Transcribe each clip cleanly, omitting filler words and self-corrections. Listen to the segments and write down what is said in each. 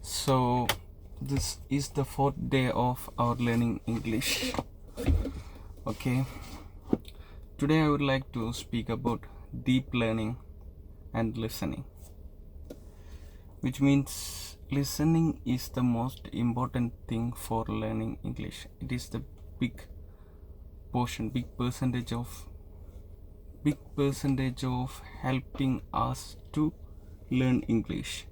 So, this is the fourth day of our learning English. Okay, today I would like to speak about deep learning and listening, which means listening is the most important thing for learning English. It is the big portion, big percentage of helping us to learn English.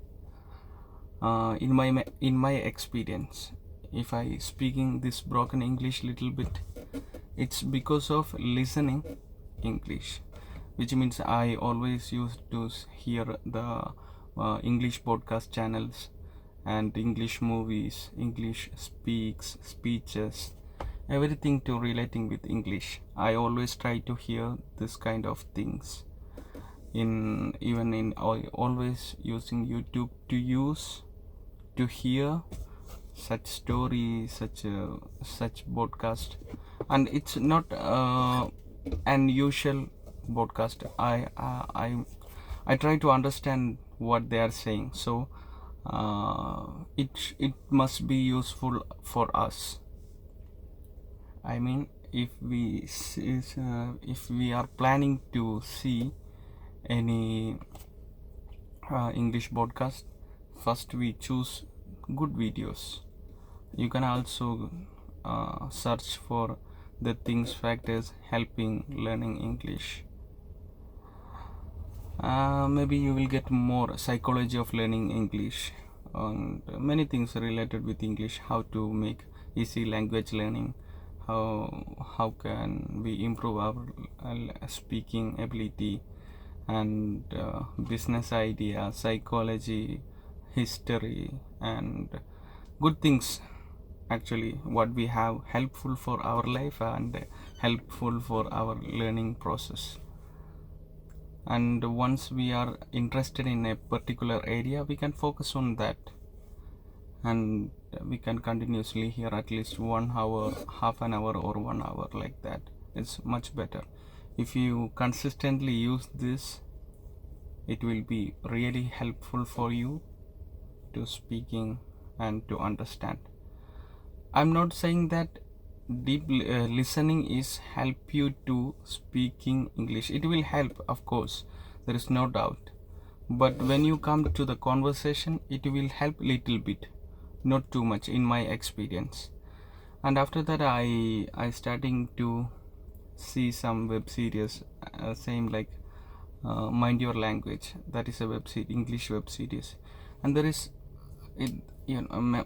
In my experience, if I speaking this broken English little bit, it's because of listening English, which means I always used to hear the English podcast channels and English movies, English speeches, everything to relating with English. I always try to hear this kind of things. Always using YouTube to hear such story, such podcast, and it's not an usual podcast. I try to understand what they are saying, so it must be useful for us. I mean, if we are planning to see any English podcast, first we choose good videos. You can also search for the factors helping learning English. Maybe you will get more psychology of learning English and many things related with English, how to make easy language learning, how can we improve our speaking ability, and business idea, psychology, history, and good things actually what we have helpful for our life and helpful for our learning process. And once we are interested in a particular area, we can focus on that, and we can continuously hear at least 1 hour, half an hour, or 1 hour, like that. It's much better. If you consistently use this, it will be really helpful for you to speaking and to understand. I'm not saying that deep listening is help you to speaking English. It will help, of course, there is no doubt, but when you come to the conversation, it will help little bit, not too much, in my experience. And after that, I starting to see some web series, same like Mind Your Language. That is a English web series, and there is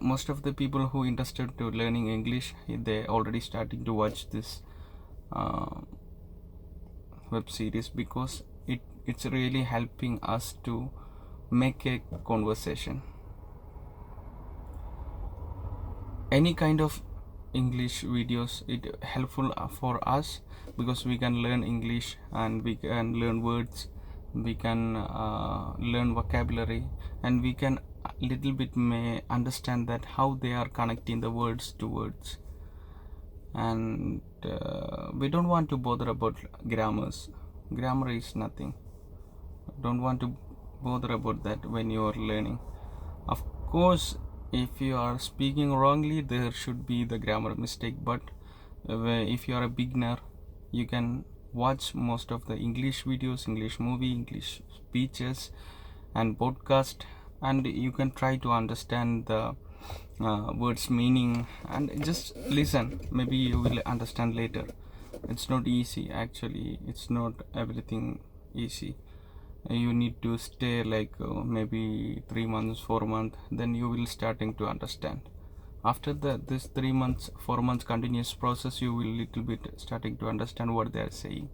most of the people who interested to learning English, they already starting to watch this web series, because it's really helping us to make a conversation. Any kind of English videos, it helpful for us, because we can learn English and we can learn words, we can learn vocabulary, and we can little bit may understand that how they are connecting the words to words. And we don't want to bother about grammar is nothing. Don't want to bother about that when you are learning. Of course, if you are speaking wrongly, there should be the grammar mistake, but if you are a beginner, you can watch most of the English videos, English movie, English speeches and podcast, and you can try to understand the words meaning and just listen. Maybe you will understand later. It's not easy, actually. It's not everything easy. You need to stay like maybe 3 months, 4 months, then you will starting to understand. After this 3 months, 4 months continuous process, you will little bit starting to understand what they are saying.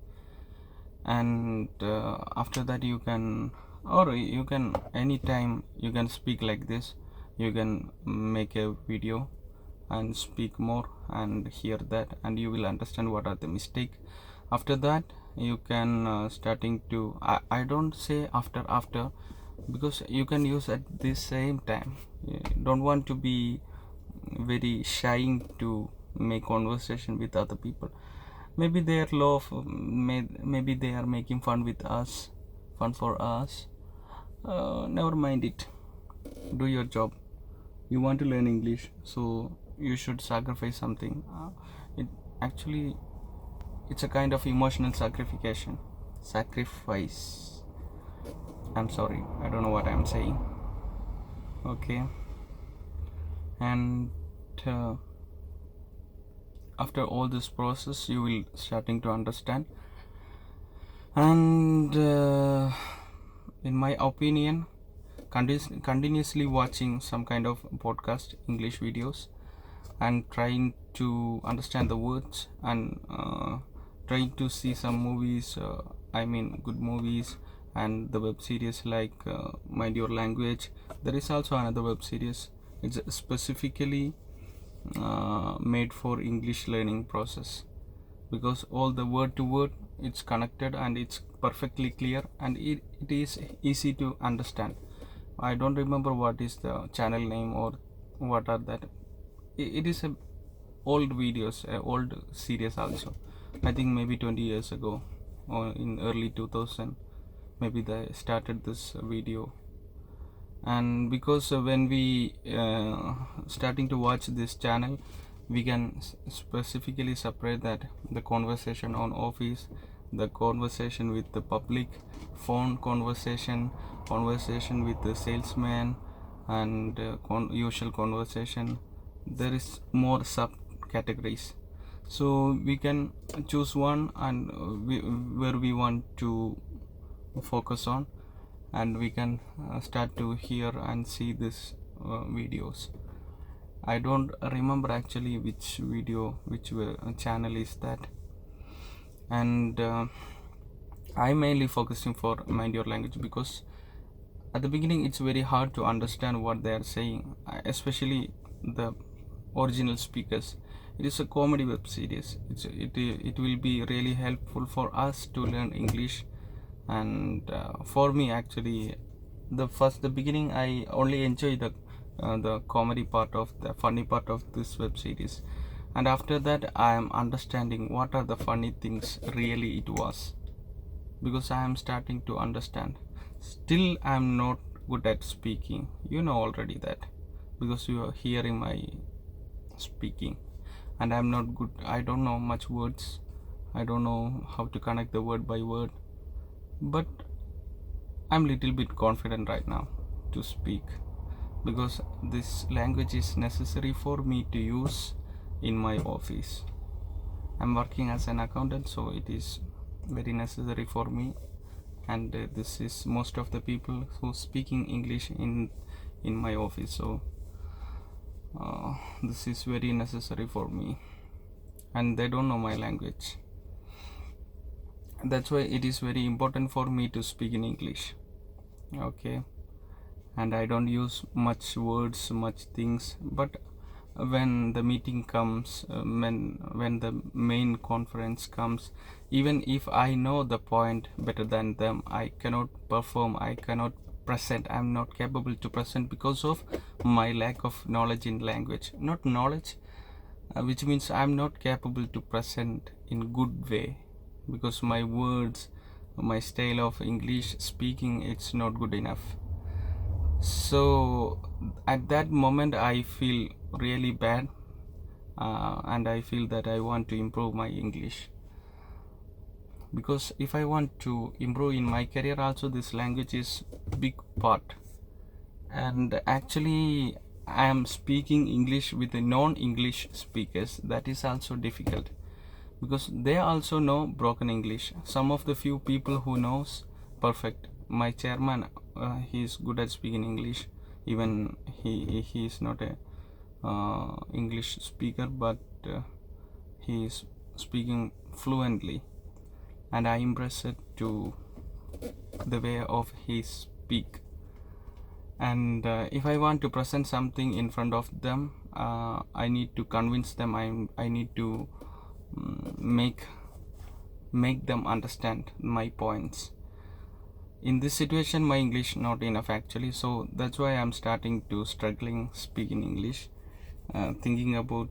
And after that, you can anytime you can speak like this. You can make a video and speak more and hear that, and you will understand what are the mistake. After that, you can starting to I don't say after, because you can use at the same time. You don't want to be very shy to make conversation with other people. Maybe they are maybe they are making fun for us. Never mind it. Do your job. you want to learn English, so you should sacrifice something. It actually, it's a kind of emotional sacrifice. I'm sorry, I don't know what I'm saying. Okay. And after all this process, you will starting to understand. And in my opinion, continuously watching some kind of podcast English videos and trying to understand the words, and trying to see some movies, I mean good movies, and the web series like Mind Your Language. There is also another web series. It's specifically made for English learning process, because all the word to word, it's connected and it's perfectly clear, and it is easy to understand. I don't remember what is the channel name or what are that. It is a old videos, old series also. I think maybe 20 years ago, or in early 2000, maybe they started this video. And because when we starting to watch this channel, we can specifically separate that the conversation on office, the conversation with the public, phone conversation, conversation with the salesman, and usual conversation. There is more subcategories, so we can choose one, and where we want to focus on, and we can start to hear and see this videos. I don't remember actually which video, which channel is that. And I mainly focusing for Mind Your Language, because at the beginning it's very hard to understand what they are saying, especially the original speakers. It is a comedy web series. It will be really helpful for us to learn English. And for me actually, the beginning, I only enjoy the comedy part of the funny part of this web series, and after that I am understanding what are the funny things really it was, because I am starting to understand. Still I am not good at speaking, you know already that, because you are hearing my speaking. And I'm not good, I don't know much words, I don't know how to connect the word by word, but I'm little bit confident right now to speak, because this language is necessary for me to use in my office. I'm working as an accountant, so it is very necessary for me. And this is most of the people who speaking English in my office, so this is very necessary for me, and they don't know my language. That's why it is very important for me to speak in English. Okay. And I don't use much words, much things, but when the meeting comes, when the main conference comes, even if I know the point better than them, I cannot perform, I cannot present, I'm not capable to present, because of my lack of knowledge in language. Not knowledge, which means I'm not capable to present in good way, because my words, my style of English speaking, it's not good enough. So at that moment I feel really bad, and I feel that I want to improve my English, because if I want to improve in my career also, this language is big part. And actually I am speaking English with the non-English speakers, that is also difficult, because they also know broken English. Some of the few people who knows perfect. My chairman, he is good at speaking English, even he is not a English speaker, but he is speaking fluently, and I impressed to the way of his speak. And if I want to present something in front of them, I need to convince them, I need to make them understand my points. In this situation my English not enough actually, so that's why I'm starting to struggling speaking English. Thinking about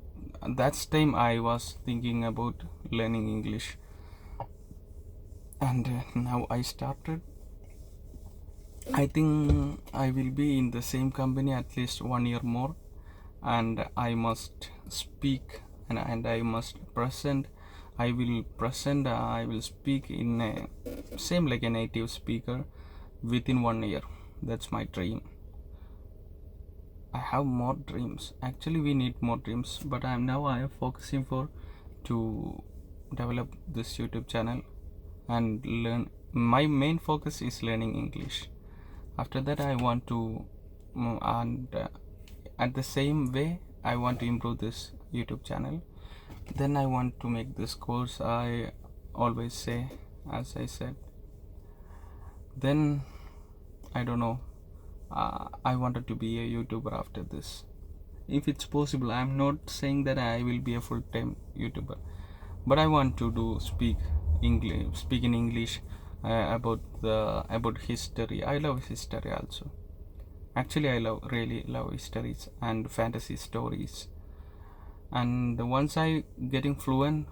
that time, I was thinking about learning English, and now I started. I think I will be in the same company at least 1 year more, and I must speak, and I must present. I will speak in a same like a native speaker within 1 year. That's my dream. I have more dreams. Actually, we need more dreams, but I am focusing for to develop this YouTube channel and learn. My main focus is learning English. After that, I want to and at the same way I want to improve this YouTube channel. Then I want to make this course. I always say, as I said. Then I don't know. I wanted to be a YouTuber after this. If it's possible, I'm not saying that I will be a full-time YouTuber, but I want to speak in English about history. I love history also. Actually, I really love histories and fantasy stories. And once I getting fluent,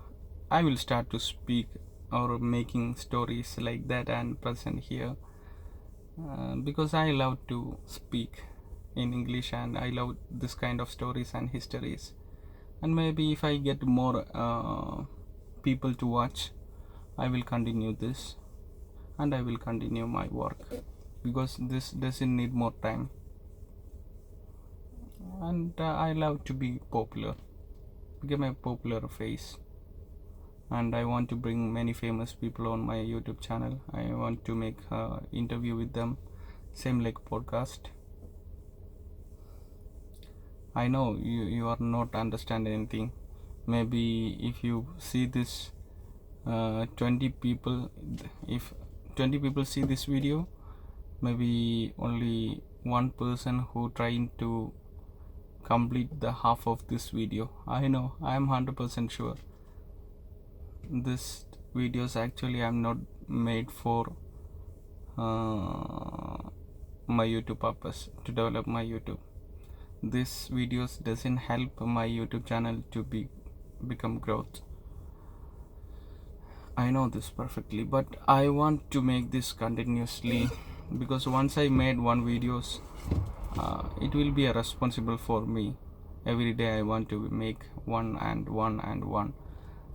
I will start to speak or making stories like that and present here. Because I love to speak in English and I love this kind of stories and histories. And maybe if I get more people to watch, I will continue this and I will continue my work, because this doesn't need more time. And I love to be popular, become a popular face, and I want to bring many famous people on my YouTube channel. I want to make interview with them, same like podcast. I know you are not understand anything. Maybe if you see this 20 people, if 20 people see this video, maybe only one person who trying to complete the half of this video. I know, I am 100% sure this videos actually I'm not made for my YouTube purpose, to develop my YouTube. This videos doesn't help my YouTube channel to become growth. I know this perfectly, but I want to make this continuously, because once I made one videos, it will be a responsible for me. Every day I want to make one and one and one,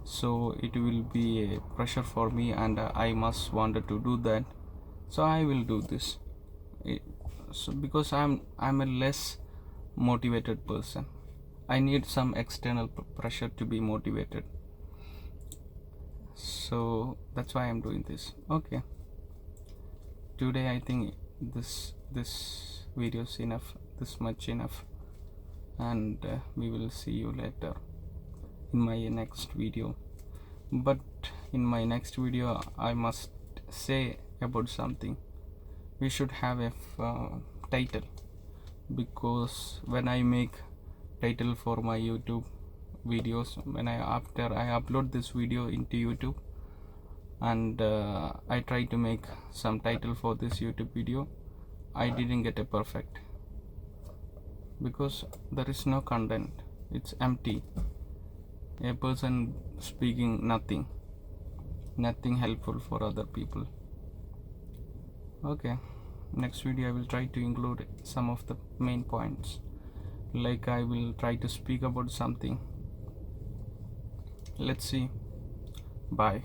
so it will be a pressure for me, and I must wanted to do that, so I will do this. So because I'm a less motivated person, I need some external pressure to be motivated, so that's why I'm doing this. Okay, today I think this video is enough, this much enough, and we will see you later in my next video. But in my next video I must say about something. We should have a title, because when I make title for my YouTube videos, after I upload this video into YouTube, and I try to make some title for this YouTube video, I didn't get a perfect, because there is no content, it's empty, a person speaking nothing helpful for other people. Okay, next video I will try to include some of the main points, like I will try to speak about something. Let's see. Bye.